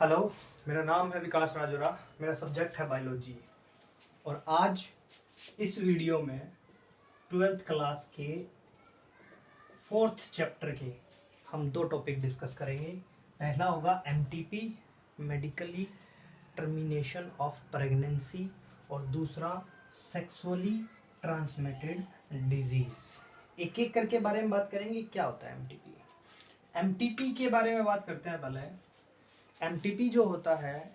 Hello, मेरा नाम है विकास राजोरा। मेरा सब्जेक्ट है बायोलॉजी और आज इस वीडियो में 12th क्लास के 4th चैप्टर के हम दो टॉपिक डिस्कस करेंगे। पहला होगा MTP, medically termination of pregnancy, और दूसरा सेक्सुअली ट्रांसमिटेड डिजीज। एक एक करके बारे में बात करेंगे। क्या होता है एमटीपी? एमटीपी के बारे में बात करते हैं पहले। एमटीपी जो होता है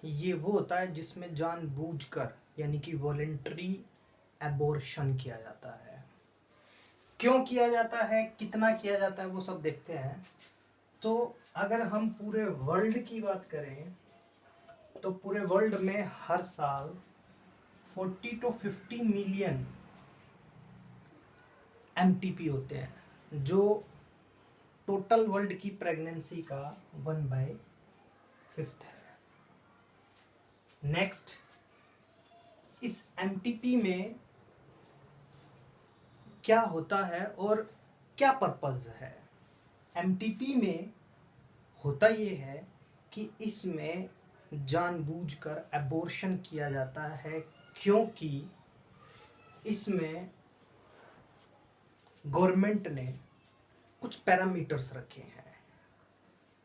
ये वो होता है जिसमें जानबूझकर यानी कि वॉलेंट्री एबॉर्शन किया जाता है। क्यों किया जाता है, कितना किया जाता है, वो सब देखते हैं। तो अगर हम पूरे वर्ल्ड की बात करें तो पूरे वर्ल्ड में हर साल 40 to 50 मिलियन एमटीपी होते हैं, जो टोटल वर्ल्ड की प्रेगनेंसी का 1/5 है। नेक्स्ट, इस एमटीपी में क्या होता है और क्या पर्पस है? एमटीपी में होता ये है कि इसमें जानबूझकर एबॉर्शन किया जाता है, क्योंकि इसमें गवर्नमेंट ने कुछ पैरामीटर्स रखे हैं।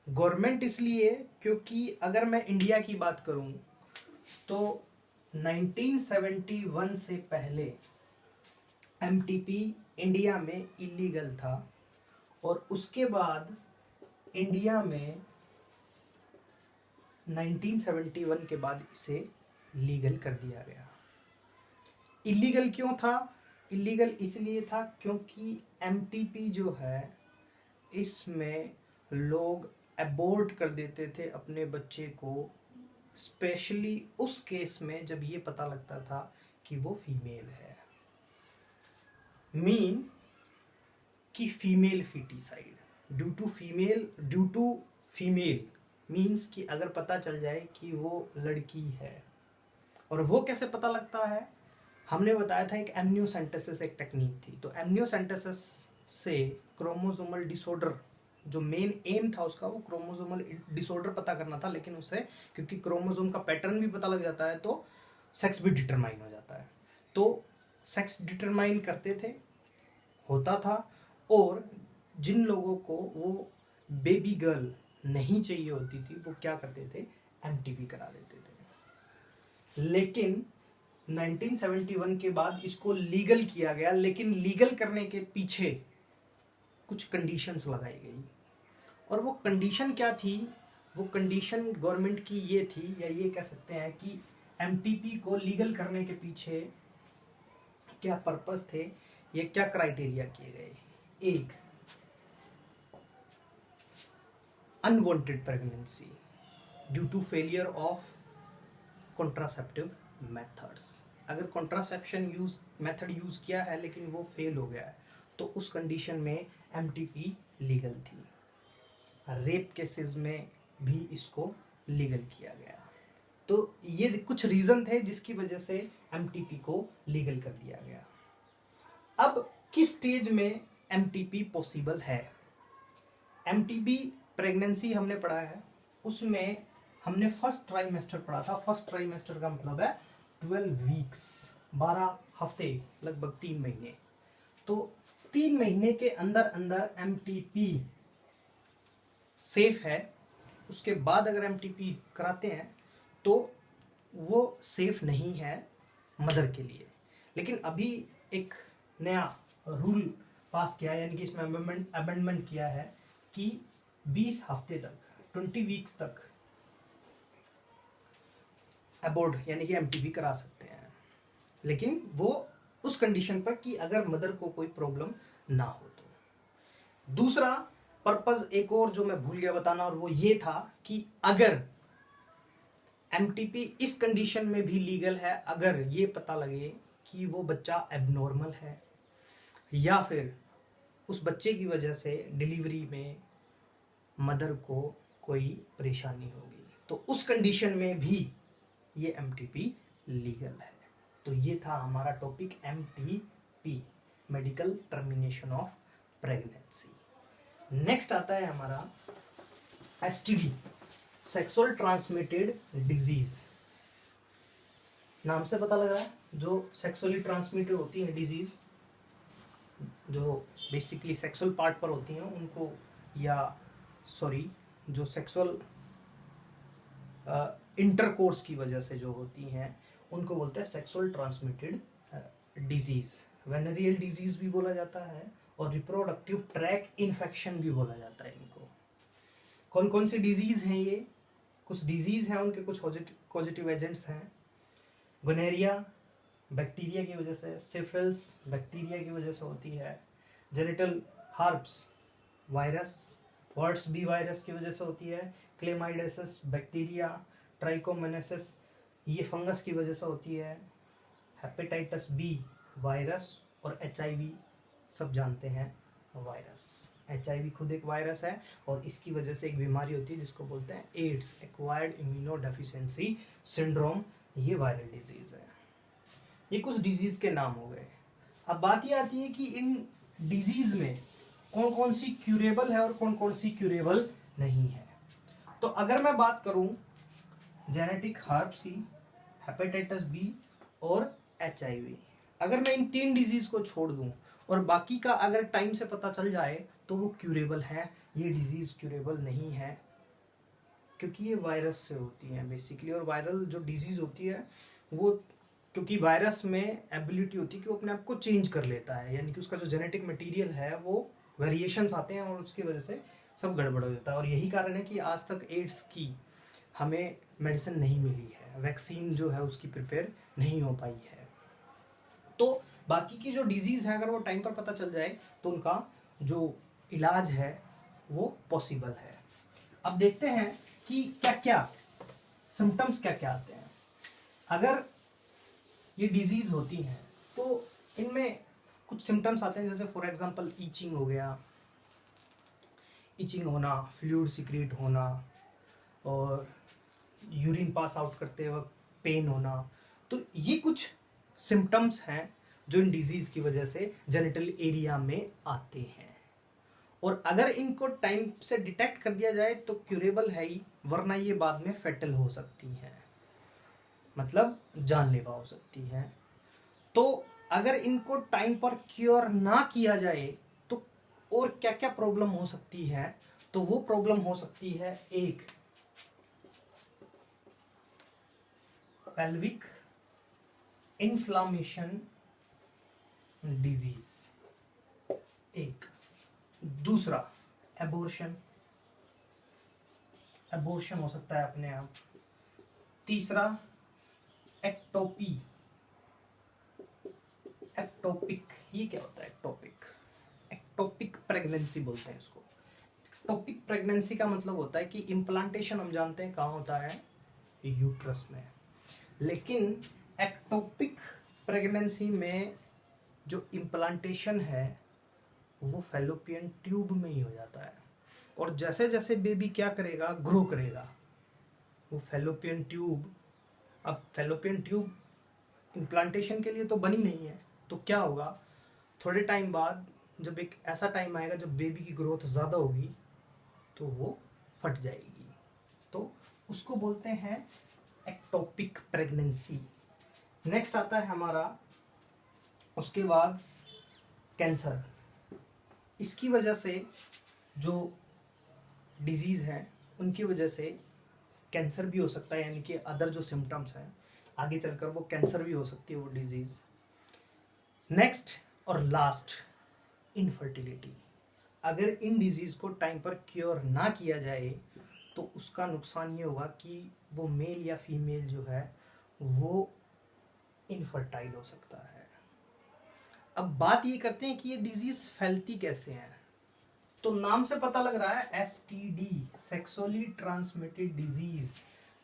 गवर्नमेंट इसलिए क्योंकि अगर मैं इंडिया की बात करूं तो 1971 से पहले एमटीपी इंडिया में इलीगल था और उसके बाद इंडिया में 1971 के बाद इसे लीगल कर दिया गया। इलीगल क्यों था? इलीगल इसलिए था क्योंकि एमटीपी जो है इसमें लोग अबॉर्ट कर देते थे अपने बच्चे को, स्पेशली उस केस में जब ये पता लगता था कि वो फीमेल है। मीन कि female foeticide due to female means कि अगर पता चल जाए कि वो लड़की है। और वो कैसे पता लगता है? हमने बताया था एक एमनियोसेंटेसिस एक टेक्निक थी। तो एमनियोसेंटेसिस से क्रोमोसोमल डिसऑर्डर, जो मेन एम था उसका, वो क्रोमोसोमल डिसऑर्डर पता करना था। लेकिन उससे क्योंकि क्रोमोसोम का पैटर्न भी पता लग जाता है तो सेक्स भी डिटरमाइन हो जाता है। तो सेक्स डिटरमाइन करते थे, होता था। और जिन लोगों को वो बेबी गर्ल नहीं चाहिए होती थी वो क्या करते थे? एमटीपी करा देते थे। लेकिन 1971 के बाद इसको लीगल किया गया, लेकिन लीगल करने के पीछे कुछ कंडीशंस लगाई गई। और वो कंडीशन क्या थी? वो कंडीशन गवर्नमेंट की ये थी, या ये कह सकते हैं कि एमटीपी को लीगल करने के पीछे क्या पर्पस थे, ये क्या क्राइटेरिया किए गए। एक, unwanted pregnancy due to failure of contraceptive methods. अगर कॉन्ट्रासेप्शन मेथड यूज किया है लेकिन वो फेल हो गया है तो उस कंडीशन में एमटीपी लीगल थी। रेप केसेस में भी इसको लीगल किया गया। तो ये कुछ रीजन थे जिसकी वजह से एमटीपी को लीगल कर दिया गया। अब किस स्टेज में एमटीपी पॉसिबल है? एमटीपी प्रेगनेंसी हमने पढ़ा है, उसमें हमने फर्स्ट ट्राइमेस्टर पढ़ा था। फर्स्ट ट्राइमेस्टर का मतलब है 12 वीक्स, 12 हफ्ते, लगभग 3 महीने। तो 3 महीने के अंदर अंदर एमटीपी सेफ है। उसके बाद अगर एमटीपी कराते हैं तो वो सेफ नहीं है मदर के लिए। लेकिन अभी एक नया रूल पास किया है, यानी कि इसमें अमेंडमेंट किया है कि 20 हफ्ते तक, 20 वीक्स तक अबॉर्ट यानी कि एमटीपी करा सकते हैं। लेकिन वो उस कंडीशन पर कि अगर मदर को कोई प्रॉब्लम ना हो तो। दूसरा पर्पस एक और जो मैं भूल गया बताना, और वो ये था कि अगर एमटीपी इस कंडीशन में भी लीगल है अगर ये पता लगे कि वो बच्चा एबनॉर्मल है या फिर उस बच्चे की वजह से डिलीवरी में मदर को कोई परेशानी होगी, तो उस कंडीशन में भी ये एमटीपी लीगल है। तो ये था हमारा topic MTP, medical termination of pregnancy. Next आता है हमारा एसटीडी, सेक्सुअल ट्रांसमिटेड डिजीज, नाम से पता लग रहा है जो सेक्सुअली ट्रांसमिटेड होती है डिजीज, जो बेसिकली सेक्सुअल पार्ट पर होती हैं उनको, या सॉरी जो सेक्सुअल इंटरकोर्स की वजह से जो होती हैं उनको बोलते हैं sexual transmitted disease. Venereal disease भी बोला जाता है और रिप्रोडक्टिव ट्रैक इन्फेक्शन भी बोला जाता है इनको। कौन कौन सी डिजीज हैं ये? कुछ डिजीज हैं, उनके कुछ पॉजिटिव एजेंट्स हैं। गोनेरिया बैक्टीरिया की वजह से, सिफिलिस बैक्टीरिया की वजह से होती है, genital herpes virus, words B virus की वजह से होती है, क्लेमाइडेसिस बैक्टीरिया, ट्राइकोमोनासिस ये फंगस की वजह से होती है, हेपेटाइटिस बी वायरस, और HIV सब जानते हैं वायरस। HIV खुद एक वायरस है और इसकी वजह से एक बीमारी होती है जिसको बोलते हैं AIDS, acquired immuno deficiency syndrome, ये वायरल डिजीज है। ये कुछ डिजीज के नाम हो गए। अब बात ये आती है कि इन डिजीज में कौन कौन सी क्यूरेबल है और कौन कौन सी क्यूरेबल नहीं है। तो अगर मैं बात करूं जेनेटिक हर्ब्स की, हेपेटाइटिस बी और HIV, अगर मैं इन 3 डिजीज को छोड़ दूं और बाकी का अगर टाइम से पता चल जाए तो वो क्यूरेबल है। ये डिजीज क्यूरेबल नहीं है क्योंकि ये वायरस से होती है बेसिकली, और वायरल जो डिजीज होती है वो, क्योंकि वायरस में एबिलिटी होती है कि वो अपने आप को चेंज कर लेता है, यानी कि उसका जो जेनेटिक मटेरियल है वो वेरिएशंस आते हैं और उसकी वजह से सब गड़बड़ हो जाता है। और यही कारण है कि आज तक एड्स की हमें मेडिसिन नहीं मिली है, वैक्सीन जो है उसकी प्रिपेयर नहीं हो पाई है। तो बाकी की जो डिजीज है अगर वो टाइम पर पता चल जाए तो उनका जो इलाज है वो पॉसिबल है। अब देखते हैं कि क्या क्या सिम्टम्स क्या क्या आते हैं। अगर ये डिजीज होती हैं तो इनमें कुछ सिम्टम्स आते हैं, जैसे फॉर एग्जांपल ईचिंग हो गया, ईचिंग होना, फ्लूइड सिक्रीट होना, और यूरिन पास आउट करते वक्त पेन होना। तो ये कुछ सिम्टम्स हैं जो इन डिजीज की वजह से जेनिटल एरिया में आते हैं, और अगर इनको टाइम से डिटेक्ट कर दिया जाए तो क्यूरेबल है ही, वरना ये बाद में फेटल हो सकती है, मतलब जानलेवा हो सकती है। तो अगर इनको टाइम पर क्योर ना किया जाए तो और क्या क्या प्रॉब्लम हो सकती है? तो वो प्रॉब्लम हो सकती है, एक पेल्विक इन्फ्लामेशन डिजीज, एक दूसरा एबॉर्शन, एबॉर्शन हो सकता है अपने आप, तीसरा एक्टोपी, एक्टोपिक, ये क्या होता है एक्टोपिक? एक्टोपिक प्रेगनेंसी बोलते हैं इसको। एक्टोपिक प्रेगनेंसी का मतलब होता है कि इम्प्लांटेशन हम जानते हैं कहाँ होता है, यूट्रस में, लेकिन एक्टोपिक प्रेगनेंसी में जो इम्प्लांटेशन है वो फैलोपियन ट्यूब में ही हो जाता है, और जैसे जैसे बेबी क्या करेगा, ग्रो करेगा, वो फैलोपियन ट्यूब, अब फैलोपियन ट्यूब इम्प्लांटेशन के लिए तो बनी नहीं है, तो क्या होगा, थोड़े टाइम बाद जब एक ऐसा टाइम आएगा जब बेबी की ग्रोथ ज़्यादा होगी तो वो फट जाएगी, तो उसको बोलते हैं एक्टोपिक प्रेगनेंसी। नेक्स्ट आता है हमारा उसके बाद कैंसर। इसकी वजह से जो डिजीज़ है उनकी वजह से कैंसर भी हो सकता है, यानी कि अदर जो सिम्टम्स हैं आगे चलकर वो कैंसर भी हो सकती है वो डिजीज़। नेक्स्ट और लास्ट, इनफर्टिलिटी। अगर इन डिजीज़ को टाइम पर क्योर ना किया जाए तो उसका नुकसान ये होगा कि वो मेल या फीमेल जो है वो इनफर्टाइल हो सकता है। अब बात ये करते हैं कि ये डिजीज़ फैलती कैसे हैं। तो नाम से पता लग रहा है STD, सेक्सुअली ट्रांसमिटेड डिजीज,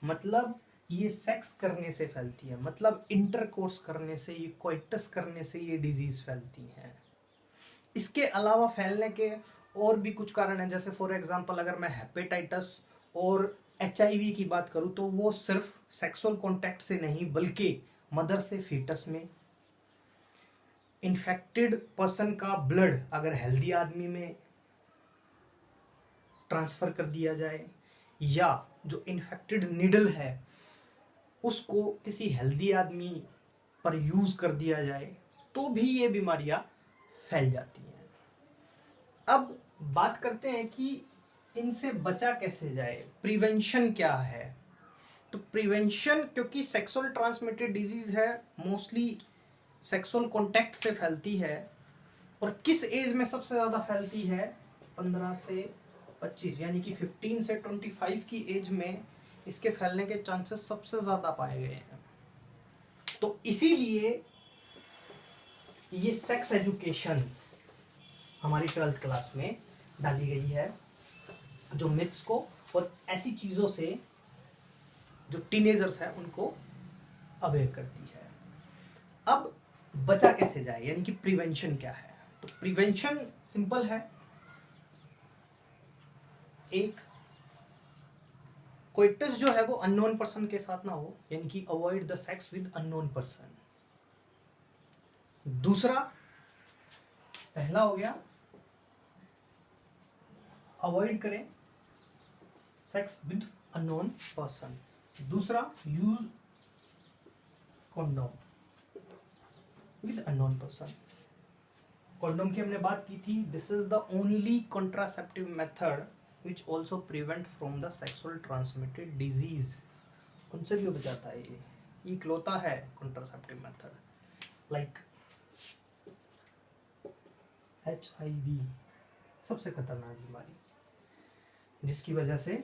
मतलब ये सेक्स करने से फैलती है, मतलब इंटरकोर्स करने से, ये कोइटस करने से ये डिजीज फैलती है। इसके अलावा फैलने के और भी कुछ कारण हैं, जैसे फॉर एग्जांपल अगर मैं हेपेटाइटिस और HIV की बात करूं तो वो सिर्फ सेक्सुअल कॉन्टैक्ट से नहीं बल्कि मदर से फीटस में, इन्फेक्टेड पर्सन का ब्लड अगर हेल्दी आदमी में ट्रांसफ़र कर दिया जाए, या जो इन्फेक्टेड निडल है उसको किसी हेल्दी आदमी पर यूज कर दिया जाए तो भी ये बीमारियां फैल जाती हैं। अब बात करते हैं कि इनसे बचा कैसे जाए, प्रिवेंशन क्या है। तो प्रिवेंशन, क्योंकि सेक्सुअल ट्रांसमिटेड डिजीज है, मोस्टली सेक्सुअल कांटेक्ट से फैलती है, और किस एज में सबसे ज्यादा फैलती है, 15 से 25 यानी कि 15 से 25 की एज में इसके फैलने के चांसेस सबसे ज्यादा पाए गए हैं। तो इसीलिए ये सेक्स एजुकेशन हमारी 12th क्लास में डाली गई है, जो मिथ्स को और ऐसी चीजों से जो टीनेजर्स हैं उनको अवेयर करती है। अब बचा कैसे जाए, यानी कि प्रिवेंशन क्या है। तो प्रिवेंशन सिंपल है, एक कोइटस जो है वो अननोन पर्सन के साथ ना हो, यानी कि avoid the sex with unknown person. दूसरा, पहला हो गया अवॉइड करें सेक्स विद अननोन पर्सन। दूसरा, use condom with unknown person. Condom की हमने बात की थी, this is the only contraceptive method which also prevent from the sexual transmitted disease. उनसे भी बचाता है ये इकलौता है कॉन्ट्रासेप्टिव मेथड। लाइक HIV सबसे खतरनाक बीमारी, जिसकी वजह से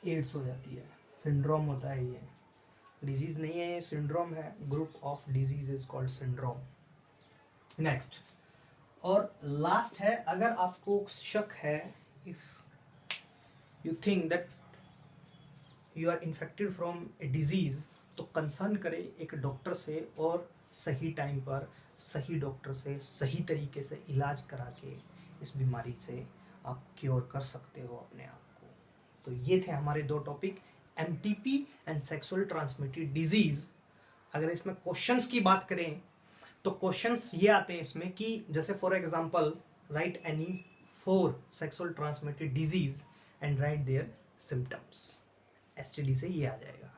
एड्स हो जाती है, सिंड्रोम होता है। ये डिजीज नहीं है, ये सिंड्रोम है, group of disease is called syndrome. Next और लास्ट है, अगर आपको शक है, if you think that you are infected from a disease, तो कंसर्न करें एक डॉक्टर से, और सही टाइम पर सही डॉक्टर से सही तरीके से इलाज करा के इस बीमारी से आप क्योर कर सकते हो अपने आप को। तो ये थे हमारे दो topic, MTP and sexual transmitted disease. अगर इसमें क्वेश्चंस की बात करें तो क्वेश्चंस ये आते हैं इसमें कि जैसे for example right any 4 sexual transmitted disease and right there symptoms. STD से ये आ जाएगा,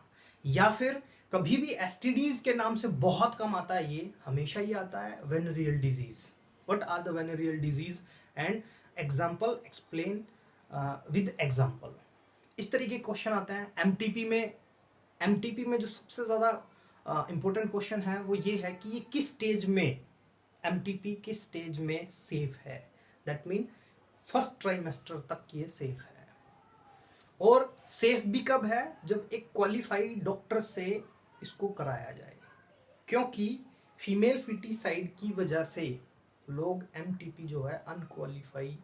या फिर कभी भी STDs के नाम से बहुत कम आता है, ये हमेशा ये आता है venereal disease. What are the venereal disease and example explain with example. इस तरीके के क्वेश्चन आते हैं। MTP में जो सबसे ज़्यादा इंपॉर्टेंट क्वेश्चन है वो ये है कि ये किस स्टेज में, MTP किस स्टेज में सेफ है। दैट मीन फर्स्ट ट्राइमेस्टर तक ये सेफ है। और सेफ भी कब है, जब एक क्वालिफाइड डॉक्टर से इसको कराया जाए, क्योंकि फीमेल फिटिसाइड की वजह से लोग MTP जो है अनक्वालिफाई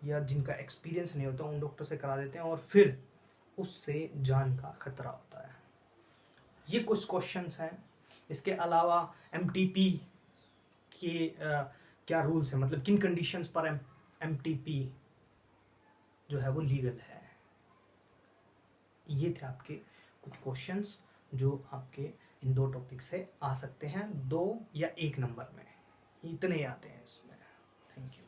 या जिनका एक्सपीरियंस नहीं होता उन डॉक्टर से करा देते हैं, और फिर उससे जान का खतरा होता है। ये कुछ क्वेश्चंस हैं। इसके अलावा MTP के क्या रूल्स हैं, मतलब किन कंडीशंस पर MTP जो है वो लीगल है। ये थे आपके कुछ क्वेश्चंस जो आपके इन दो टॉपिक से आ सकते हैं, 2 या 1 नंबर में, इतने आते हैं इसमें। Thank you.